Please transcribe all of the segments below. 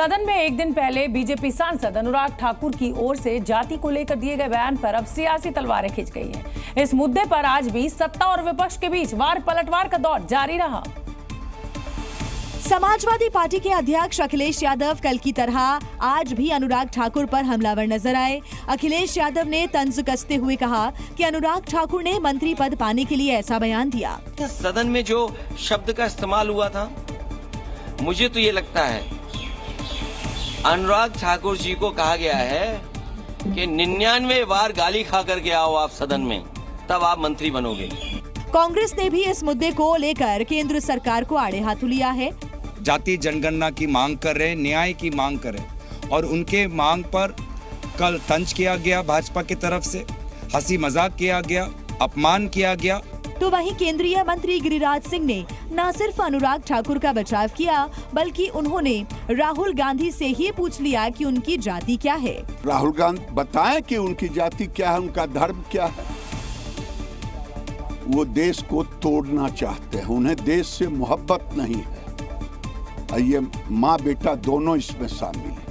सदन में एक दिन पहले बीजेपी सांसद अनुराग ठाकुर की ओर से जाति को लेकर दिए गए बयान पर अब सियासी तलवारें खिंच गई हैं। इस मुद्दे पर आज भी सत्ता और विपक्ष के बीच वार पलटवार का दौर जारी रहा। समाजवादी पार्टी के अध्यक्ष अखिलेश यादव कल की तरह आज भी अनुराग ठाकुर पर हमलावर नजर आए। अखिलेश यादव ने तंज कसते हुए कहा कि अनुराग ठाकुर ने मंत्री पद पाने के लिए ऐसा बयान दिया। सदन में जो शब्द का इस्तेमाल हुआ था, मुझे तो ये लगता है अनुराग ठाकुर जी को कहा गया है कि 99 बार गाली खा करके आओ आप सदन में, तब आप मंत्री बनोगे। कांग्रेस ने भी इस मुद्दे को लेकर केंद्र सरकार को आड़े हाथों लिया है। जाति जनगणना की मांग कर रहे, न्याय की मांग कर रहे और उनके मांग पर कल तंज किया गया, भाजपा की तरफ से हंसी मजाक किया गया, अपमान किया गया। तो वहीं केंद्रीय मंत्री गिरिराज सिंह ने न सिर्फ अनुराग ठाकुर का बचाव किया, बल्कि उन्होंने राहुल गांधी से ही पूछ लिया कि उनकी जाति क्या है। राहुल गांधी बताएं कि उनकी जाति क्या है, उनका धर्म क्या है। वो देश को तोड़ना चाहते हैं, उन्हें देश से मोहब्बत नहीं है। ये माँ बेटा दोनों इसमें शामिल है।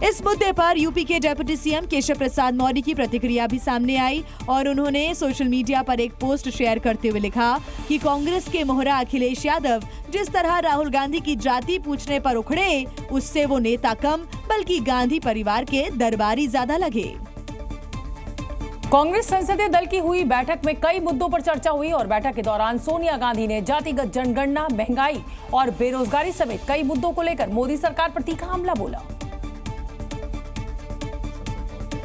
इस मुद्दे पर यूपी के डिप्टी सीएम केशव प्रसाद मौर्य की प्रतिक्रिया भी सामने आई और उन्होंने सोशल मीडिया पर एक पोस्ट शेयर करते हुए लिखा कि कांग्रेस के मोहरा अखिलेश यादव जिस तरह राहुल गांधी की जाति पूछने पर उखड़े, उससे वो नेता कम बल्कि गांधी परिवार के दरबारी ज्यादा लगे। कांग्रेस संसदीय दल की हुई बैठक में कई मुद्दों पर चर्चा हुई और बैठक के दौरान सोनिया गांधी ने जातिगत जनगणना, महंगाई और बेरोजगारी समेत कई मुद्दों को लेकर मोदी सरकार पर तीखा हमला बोला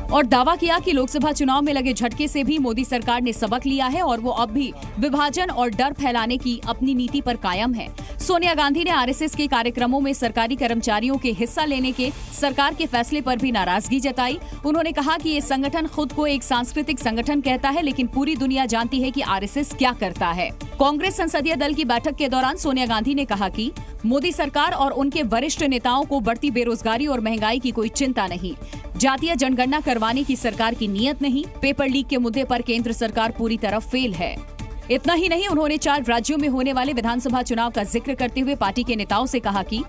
और दावा किया कि लोकसभा चुनाव में लगे झटके से भी मोदी सरकार ने सबक लिया है और वो अब भी विभाजन और डर फैलाने की अपनी नीति पर कायम है। सोनिया गांधी ने आरएसएस के कार्यक्रमों में सरकारी कर्मचारियों के हिस्सा लेने के सरकार के फैसले पर भी नाराजगी जताई। उन्होंने कहा कि ये संगठन खुद को एक सांस्कृतिक संगठन कहता है, लेकिन पूरी दुनिया जानती है कि आरएसएस क्या करता है। कांग्रेस संसदीय दल की बैठक के दौरान सोनिया गांधी ने कहा कि मोदी सरकार और उनके वरिष्ठ नेताओं को बढ़ती बेरोजगारी और महंगाई की कोई चिंता नहीं, जातीय जनगणना करवाने की सरकार की नीयत नहीं, पेपर लीक के मुद्दे पर केंद्र सरकार पूरी तरह फेल है। इतना ही नहीं, उन्होंने 4 राज्यों में होने वाले विधानसभा चुनाव का जिक्र करते हुए पार्टी के नेताओं से कहा कि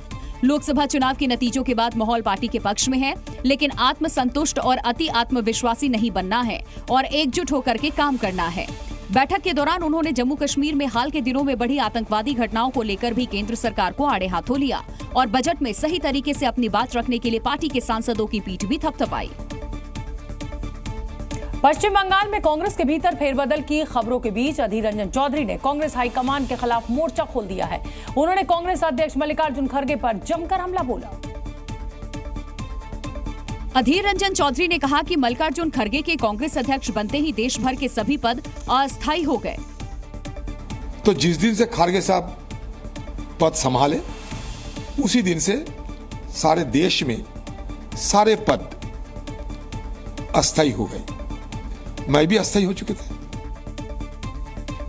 लोकसभा चुनाव के नतीजों के बाद माहौल पार्टी के पक्ष में है, लेकिन आत्मसंतुष्ट और अति आत्मविश्वासी नहीं बनना है और एकजुट होकर के काम करना है। बैठक के दौरान उन्होंने जम्मू कश्मीर में हाल के दिनों में बढ़ी आतंकवादी घटनाओं को लेकर भी केंद्र सरकार को आड़े हाथों लिया और बजट में सही तरीके से अपनी बात रखने के लिए पार्टी के सांसदों की पीठ भी थपथपाई। पश्चिम बंगाल में कांग्रेस के भीतर फेरबदल की खबरों के बीच अधीर रंजन चौधरी ने कांग्रेस हाईकमान के खिलाफ मोर्चा खोल दिया है। उन्होंने कांग्रेस अध्यक्ष मल्लिकार्जुन खड़गे पर जमकर हमला बोला। अधीर रंजन चौधरी ने कहा कि मल्लिकार्जुन खड़गे के कांग्रेस अध्यक्ष बनते ही देश भर के सभी पद अस्थायी हो गए। तो जिस दिन से खड़गे साहब पद संभाले, उसी दिन से सारे देश में सारे पद अस्थायी हो गए। मैं भी अस्थायी हो चुके थे।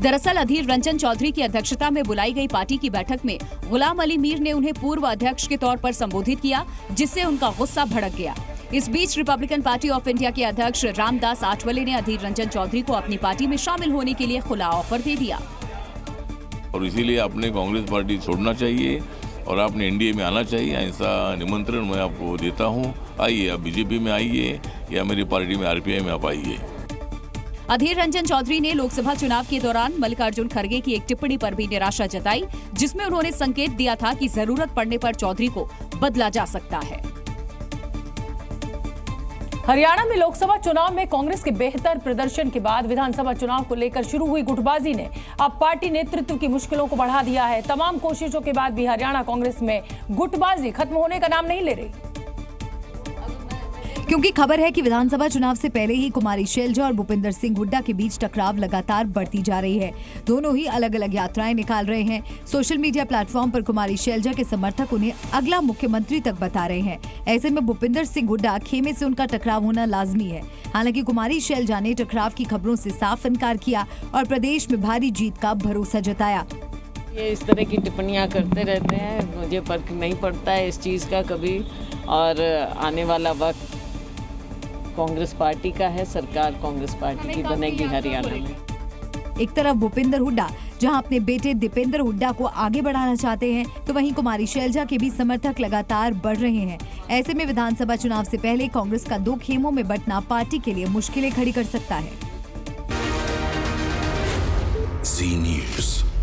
दरअसल अधीर रंजन चौधरी की अध्यक्षता में बुलाई गई पार्टी की बैठक में गुलाम अली मीर ने उन्हें पूर्व अध्यक्ष के तौर पर संबोधित किया, जिससे उनका गुस्सा भड़क गया। इस बीच रिपब्लिकन पार्टी ऑफ इंडिया के अध्यक्ष रामदास आठवले ने अधीर रंजन चौधरी को अपनी पार्टी में शामिल होने के लिए खुला ऑफर दे दिया और इसीलिए आपने कांग्रेस पार्टी छोड़ना चाहिए और आपने एनडीए में आना चाहिए। ऐसा निमंत्रण मैं आपको देता हूँ। आइए, आप बीजेपी में आइए या मेरी पार्टी में आरपीआई में आप आइए। अधीर रंजन चौधरी ने लोकसभा चुनाव के दौरान मल्लिकार्जुन खड़गे की एक टिप्पणी पर भी निराशा जताई, जिसमें उन्होंने संकेत दिया था कि जरूरत पड़ने पर चौधरी को बदला जा सकता है। हरियाणा में लोकसभा चुनाव में कांग्रेस के बेहतर प्रदर्शन के बाद विधानसभा चुनाव को लेकर शुरू हुई गुटबाजी ने अब पार्टी नेतृत्व की मुश्किलों को बढ़ा दिया है। तमाम कोशिशों के बाद भी हरियाणा कांग्रेस में गुटबाजी खत्म होने का नाम नहीं ले रही, क्योंकि खबर है कि विधानसभा चुनाव से पहले ही कुमारी शैलजा और भूपिंदर सिंह हुड्डा के बीच टकराव लगातार बढ़ती जा रही है। दोनों ही अलग अलग यात्राएं निकाल रहे हैं। सोशल मीडिया प्लेटफॉर्म पर कुमारी शैलजा के समर्थक उन्हें अगला मुख्यमंत्री तक बता रहे हैं। ऐसे में भूपिंदर सिंह हुड्डा खेमे से उनका टकराव होना लाजमी है। हालांकि कुमारी शैलजा ने टकराव की खबरों से साफ इनकार किया और प्रदेश में भारी जीत का भरोसा जताया। ये इस तरह की टिप्पणियां करते रहते हैं, मुझे फर्क नहीं पड़ता है इस चीज़ का कभी। और आने वाला वक्त कांग्रेस पार्टी का है, सरकार कांग्रेस पार्टी की बनेगी हरियाणा में। एक तरफ भूपिंदर हुड्डा जहां अपने बेटे दीपेंद्र हुड्डा को आगे बढ़ाना चाहते हैं, तो वहीं कुमारी शैलजा के भी समर्थक लगातार बढ़ रहे हैं। ऐसे में विधानसभा चुनाव से पहले कांग्रेस का 2 खेमों में बंटना पार्टी के लिए मुश्किलें खड़ी कर सकता है। जी न्यूज़।